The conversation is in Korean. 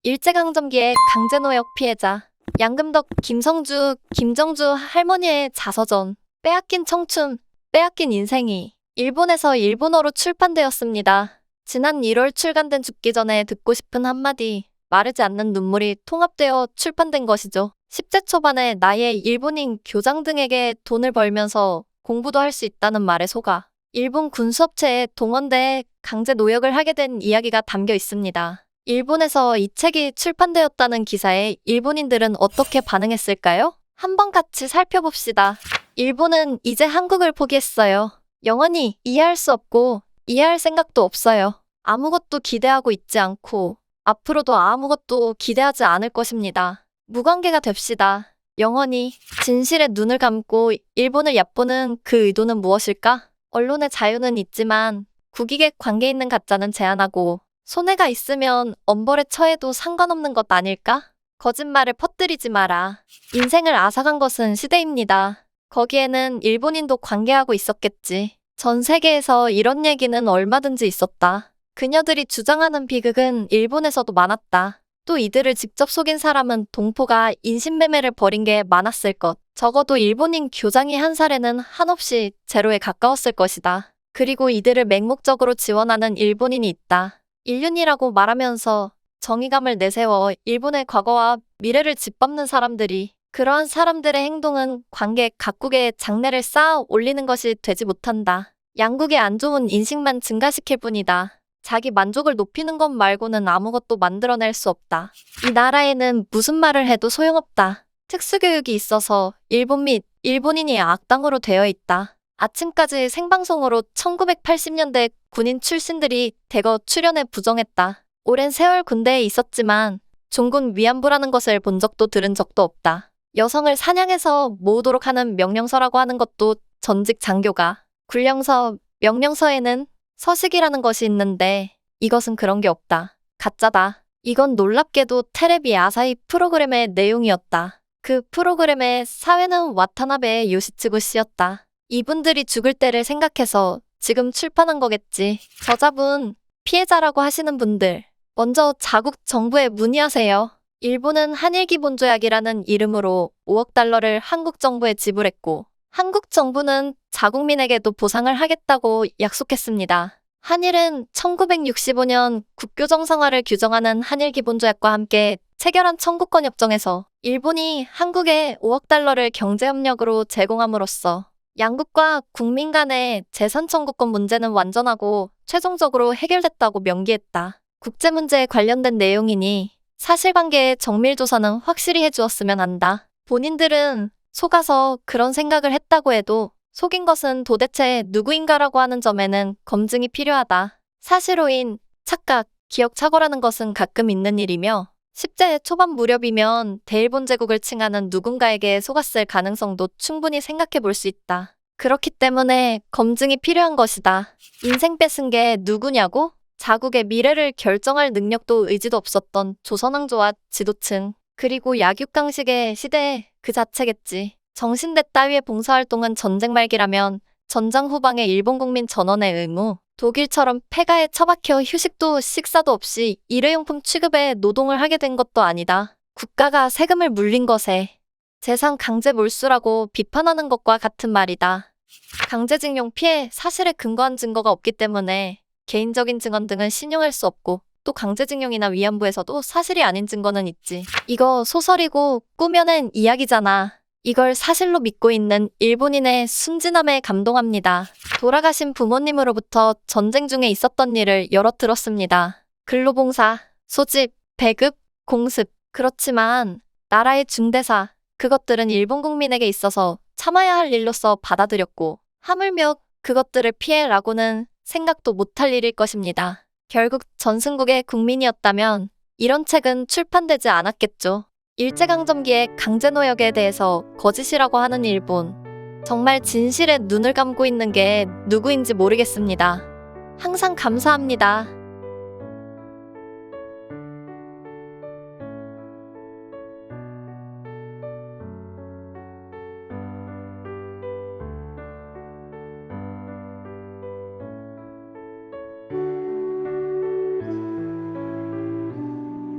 일제강점기의 강제노역 피해자 양금덕, 김성주, 김정주 할머니의 자서전 빼앗긴 청춘, 빼앗긴 인생이 일본에서 일본어로 출판되었습니다. 지난 1월 출간된 죽기 전에 듣고 싶은 한마디, 마르지 않는 눈물이 통합되어 출판된 것이죠. 10대 초반의 나이의 일본인 교장 등에게 돈을 벌면서 공부도 할 수 있다는 말에 속아 일본 군수업체에 동원돼 강제 노역을 하게 된 이야기가 담겨 있습니다. 일본에서 이 책이 출판되었다는 기사에 일본인들은 어떻게 반응했을까요? 한번 같이 살펴봅시다. 일본은 이제 한국을 포기했어요. 영원히 이해할 수 없고 이해할 생각도 없어요. 아무것도 기대하고 있지 않고 앞으로도 아무것도 기대하지 않을 것입니다. 무관계가 됩시다. 영원히. 진실에 눈을 감고 일본을 얕보는 그 의도는 무엇일까? 언론의 자유는 있지만 국익에 관계 있는 가짜는 제한하고 손해가 있으면 엄벌에 처해도 상관없는 것 아닐까? 거짓말을 퍼뜨리지 마라. 인생을 앗아간 것은 시대입니다. 거기에는 일본인도 관계하고 있었겠지. 전 세계에서 이런 얘기는 얼마든지 있었다. 그녀들이 주장하는 비극은 일본에서도 많았다. 또 이들을 직접 속인 사람은 동포가 인신매매를 벌인 게 많았을 것. 적어도 일본인 교장이 한 사례는 한없이 제로에 가까웠을 것이다. 그리고 이들을 맹목적으로 지원하는 일본인이 있다. 인륜이라고 말하면서 정의감을 내세워 일본의 과거와 미래를 짓밟는 사람들이, 그러한 사람들의 행동은 관계 각국에 장래를 쌓아 올리는 것이 되지 못한다. 양국의 안 좋은 인식만 증가시킬 뿐이다. 자기 만족을 높이는 것 말고는 아무것도 만들어낼 수 없다. 이 나라에는 무슨 말을 해도 소용없다. 특수교육이 있어서 일본 및 일본인이 악당으로 되어 있다. 아침까지 생방송으로 1980년대 군인 출신들이 대거 출연해 부정했다. 오랜 세월 군대에 있었지만 종군 위안부라는 것을 본 적도 들은 적도 없다. 여성을 사냥해서 모으도록 하는 명령서라고 하는 것도 전직 장교가. 군령서, 명령서에는 서식이라는 것이 있는데 이것은 그런 게 없다. 가짜다. 이건 놀랍게도 테레비 아사히 프로그램의 내용이었다. 그 프로그램의 사회는 와타나베 요시츠구 씨였다. 이분들이 죽을 때를 생각해서 지금 출판한 거겠지. 저자분, 피해자라고 하시는 분들, 먼저 자국 정부에 문의하세요. 일본은 한일기본조약이라는 이름으로 5억 달러를 한국 정부에 지불했고, 한국 정부는 자국민에게도 보상을 하겠다고 약속했습니다. 한일은 1965년 국교 정상화를 규정하는 한일기본조약과 함께 체결한 청구권 협정에서 일본이 한국에 5억 달러를 경제협력으로 제공함으로써 양국과 국민 간의 재산 청구권 문제는 완전하고 최종적으로 해결됐다고 명기했다. 국제문제에 관련된 내용이니 사실관계의 정밀조사는 확실히 해주었으면 한다. 본인들은 속아서 그런 생각을 했다고 해도 속인 것은 도대체 누구인가라고 하는 점에는 검증이 필요하다. 사실오인, 착각, 기억착오라는 것은 가끔 있는 일이며 10대 초반 무렵이면 대일본 제국을 칭하는 누군가에게 속았을 가능성도 충분히 생각해 볼 수 있다. 그렇기 때문에 검증이 필요한 것이다. 인생 뺏은 게 누구냐고? 자국의 미래를 결정할 능력도 의지도 없었던 조선왕조와 지도층, 그리고 약육강식의 시대 그 자체겠지. 정신대 따위의 봉사활동은 전쟁 말기라면 전장 후방의 일본 국민 전원의 의무, 독일처럼 폐가에 처박혀 휴식도 식사도 없이 일회용품 취급에 노동을 하게 된 것도 아니다. 국가가 세금을 물린 것에 재산 강제 몰수라고 비판하는 것과 같은 말이다. 강제징용 피해 사실에 근거한 증거가 없기 때문에 개인적인 증언 등은 신용할 수 없고, 또 강제징용이나 위안부에서도 사실이 아닌 증거는 있지. 이거 소설이고 꾸며낸 이야기잖아. 이걸 사실로 믿고 있는 일본인의 순진함에 감동합니다. 돌아가신 부모님으로부터 전쟁 중에 있었던 일을 여러 들었습니다. 근로봉사, 소집, 배급, 공습. 그렇지만 나라의 중대사, 그것들은 일본 국민에게 있어서 참아야 할 일로서 받아들였고, 하물며 그것들을 피해라고는 생각도 못할 일일 것입니다. 결국 전승국의 국민이었다면 이런 책은 출판되지 않았겠죠. 일제강점기의 강제노역에 대해서 거짓이라고 하는 일본. 정말 진실에 눈을 감고 있는 게 누구인지 모르겠습니다. 항상 감사합니다.